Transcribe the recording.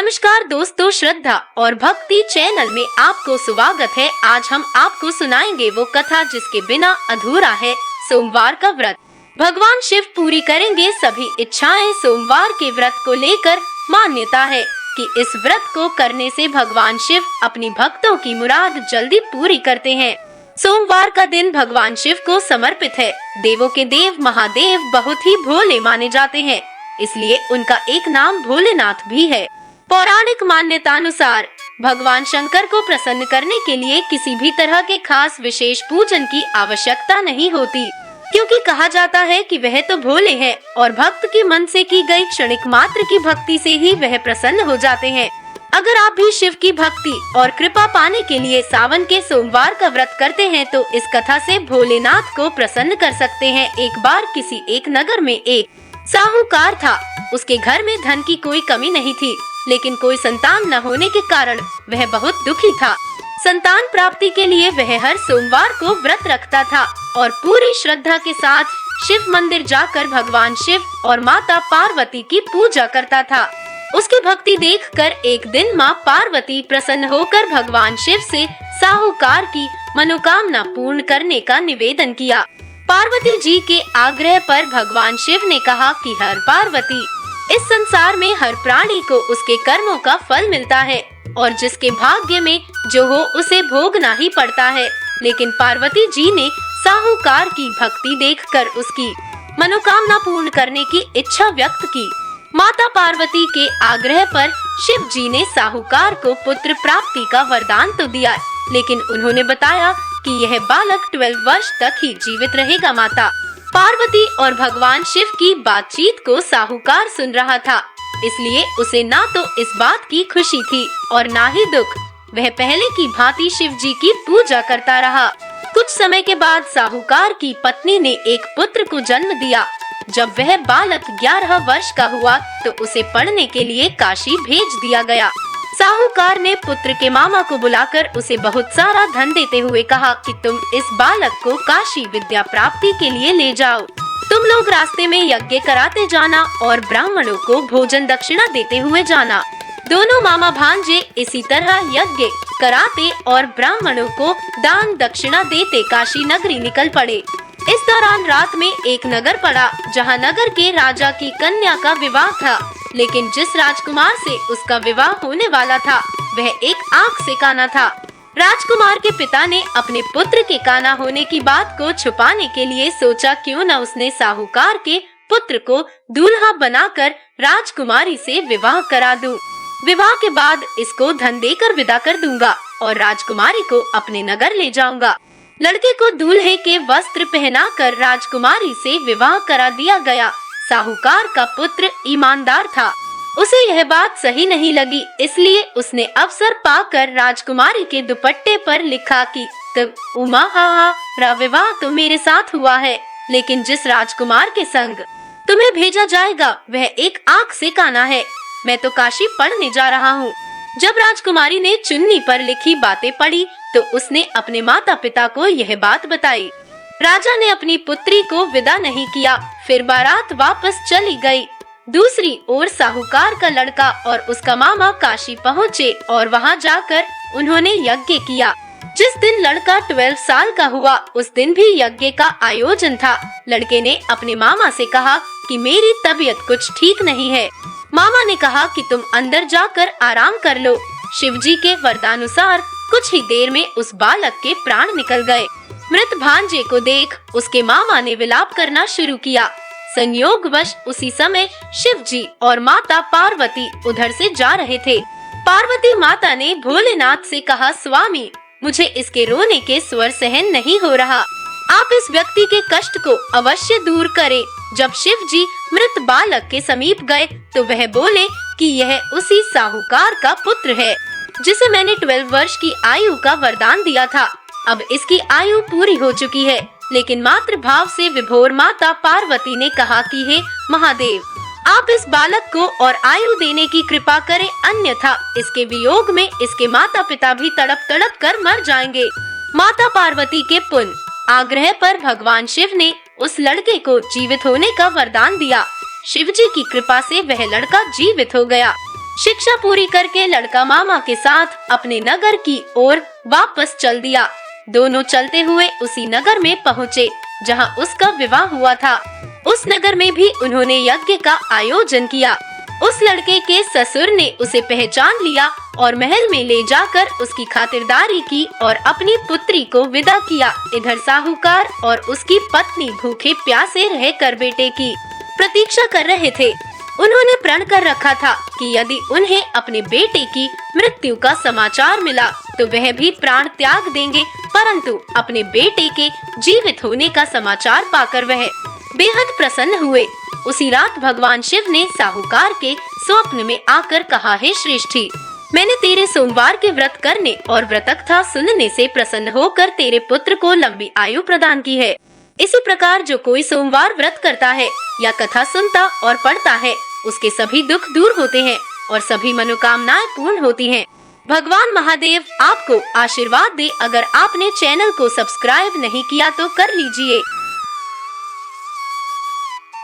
नमस्कार दोस्तों, श्रद्धा और भक्ति चैनल में आपको स्वागत है। आज हम आपको सुनाएंगे वो कथा जिसके बिना अधूरा है सोमवार का व्रत। भगवान शिव पूरी करेंगे सभी इच्छाएं। सोमवार के व्रत को लेकर मान्यता है कि इस व्रत को करने से भगवान शिव अपनी भक्तों की मुराद जल्दी पूरी करते हैं। सोमवार का दिन भगवान शिव को समर्पित है। देवों के देव महादेव बहुत ही भोले माने जाते हैं, इसलिए उनका एक नाम भोलेनाथ भी है। पौराणिक मान्यता अनुसार भगवान शंकर को प्रसन्न करने के लिए किसी भी तरह के खास विशेष पूजन की आवश्यकता नहीं होती, क्योंकि कहा जाता है कि वह तो भोले हैं और भक्त की मन से की गई क्षणिक मात्र की भक्ति से ही वह प्रसन्न हो जाते हैं। अगर आप भी शिव की भक्ति और कृपा पाने के लिए सावन के सोमवार का व्रत करते हैं तो इस कथा से भोलेनाथ को प्रसन्न कर सकते हैं। एक बार किसी एक नगर में एक साहूकार था। उसके घर में धन की कोई कमी नहीं थी, लेकिन कोई संतान न होने के कारण वह बहुत दुखी था। संतान प्राप्ति के लिए वह हर सोमवार को व्रत रखता था और पूरी श्रद्धा के साथ शिव मंदिर जाकर भगवान शिव और माता पार्वती की पूजा करता था। उसकी भक्ति देखकर एक दिन माँ पार्वती प्रसन्न होकर भगवान शिव से साहूकार की मनोकामना पूर्ण करने का निवेदन किया। पार्वती जी के आग्रह पर भगवान शिव ने कहा कि हर पार्वती, इस संसार में हर प्राणी को उसके कर्मों का फल मिलता है और जिसके भाग्य में जो हो उसे भोगना ही पड़ता है। लेकिन पार्वती जी ने साहूकार की भक्ति देखकर उसकी मनोकामना पूर्ण करने की इच्छा व्यक्त की। माता पार्वती के आग्रह पर शिव जी ने साहूकार को पुत्र प्राप्ति का वरदान तो दिया, लेकिन उन्होंने बताया कि यह बालक 12 वर्ष तक ही जीवित रहेगा। माता पार्वती और भगवान शिव की बातचीत को साहूकार सुन रहा था, इसलिए उसे ना तो इस बात की खुशी थी और ना ही दुख। वह पहले की भांति शिव जी की पूजा करता रहा। कुछ समय के बाद साहूकार की पत्नी ने एक पुत्र को जन्म दिया। जब वह बालक 11 वर्ष का हुआ तो उसे पढ़ने के लिए काशी भेज दिया गया। साहूकार ने पुत्र के मामा को बुलाकर उसे बहुत सारा धन देते हुए कहा कि तुम इस बालक को काशी विद्या प्राप्ति के लिए ले जाओ। तुम लोग रास्ते में यज्ञ कराते जाना और ब्राह्मणों को भोजन दक्षिणा देते हुए जाना। दोनों मामा भांजे इसी तरह यज्ञ कराते और ब्राह्मणों को दान दक्षिणा देते काशी नगरी निकल पड़े। इस दौरान रात में एक नगर पड़ा जहाँ नगर के राजा की कन्या का विवाह था, लेकिन जिस राजकुमार से उसका विवाह होने वाला था वह एक आंख से काना था। राजकुमार के पिता ने अपने पुत्र के काना होने की बात को छुपाने के लिए सोचा क्यों न उसने साहूकार के पुत्र को दूल्हा बनाकर राजकुमारी से विवाह करा दूं। विवाह के बाद इसको धन देकर विदा कर दूंगा और राजकुमारी को अपने नगर ले जाऊंगा। लड़के को दूल्हे के वस्त्र पहनाकर राजकुमारी से विवाह करा दिया गया। साहूकार का पुत्र ईमानदार था, उसे यह बात सही नहीं लगी, इसलिए उसने अवसर पाकर राजकुमारी के दुपट्टे पर लिखा कि तुम उमा हा विवाह तो मेरे साथ हुआ है, लेकिन जिस राजकुमार के संग तुम्हें भेजा जाएगा वह एक आंख से काना है। मैं तो काशी पढ़ने जा रहा हूँ। जब राजकुमारी ने चुन्नी पर लिखी बातें पढ़ी तो उसने अपने माता पिता को यह बात बताई। राजा ने अपनी पुत्री को विदा नहीं किया, फिर बारात वापस चली गई। दूसरी ओर साहूकार का लड़का और उसका मामा काशी पहुँचे और वहां जाकर उन्होंने यज्ञ किया। जिस दिन लड़का 12 साल का हुआ उस दिन भी यज्ञ का आयोजन था। लड़के ने अपने मामा से कहा कि मेरी तबीयत कुछ ठीक नहीं है। मामा ने कहा कि तुम अंदर जाकर आराम कर लो। शिवजी के वरदानुसार कुछ ही देर में उस बालक के प्राण निकल गए। मृत भांजे को देख उसके मामा ने विलाप करना शुरू किया। संयोगवश उसी समय शिव जी और माता पार्वती उधर से जा रहे थे। पार्वती माता ने भोलेनाथ से कहा, स्वामी, मुझे इसके रोने के स्वर सहन नहीं हो रहा। आप इस व्यक्ति के कष्ट को अवश्य दूर करें। जब शिव जी मृत बालक के समीप गए तो वह बोले कि यह उसी साहूकार का पुत्र है जिसे मैंने 12 वर्ष की आयु का वरदान दिया था। अब इसकी आयु पूरी हो चुकी है, लेकिन मातृ भाव से विभोर माता पार्वती ने कहा कि हे महादेव, आप इस बालक को और आयु देने की कृपा करें, अन्यथा इसके वियोग में इसके माता पिता भी तड़प तड़प कर मर जाएंगे। माता पार्वती के पुण्य आग्रह पर भगवान शिव ने उस लड़के को जीवित होने का वरदान दिया। शिव जी की कृपा से वह लड़का जीवित हो गया। शिक्षा पूरी करके लड़का मामा के साथ अपने नगर की ओर वापस चल दिया। दोनों चलते हुए उसी नगर में पहुँचे जहाँ उसका विवाह हुआ था। उस नगर में भी उन्होंने यज्ञ का आयोजन किया। उस लड़के के ससुर ने उसे पहचान लिया और महल में ले जाकर उसकी खातिरदारी की और अपनी पुत्री को विदा किया। इधर साहूकार और उसकी पत्नी भूखे प्यासे रहकर बेटे की प्रतीक्षा कर रहे थे। उन्होंने प्रण कर रखा था कि यदि उन्हें अपने बेटे की मृत्यु का समाचार मिला तो वह भी प्राण त्याग देंगे, परंतु अपने बेटे के जीवित होने का समाचार पाकर वह बेहद प्रसन्न हुए। उसी रात भगवान शिव ने साहूकार के स्वप्न में आकर कहा, हे श्रेष्ठी, मैंने तेरे सोमवार के व्रत करने और व्रतकथा सुनने से प्रसन्न होकर तेरे पुत्र को लंबी आयु प्रदान की है। इसी प्रकार जो कोई सोमवार व्रत करता है या कथा सुनता और पढ़ता है, उसके सभी दुख दूर होते हैं और सभी मनोकामनाएं पूर्ण होती हैं। भगवान महादेव आपको आशीर्वाद दे। अगर आपने चैनल को सब्सक्राइब नहीं किया तो कर लीजिए।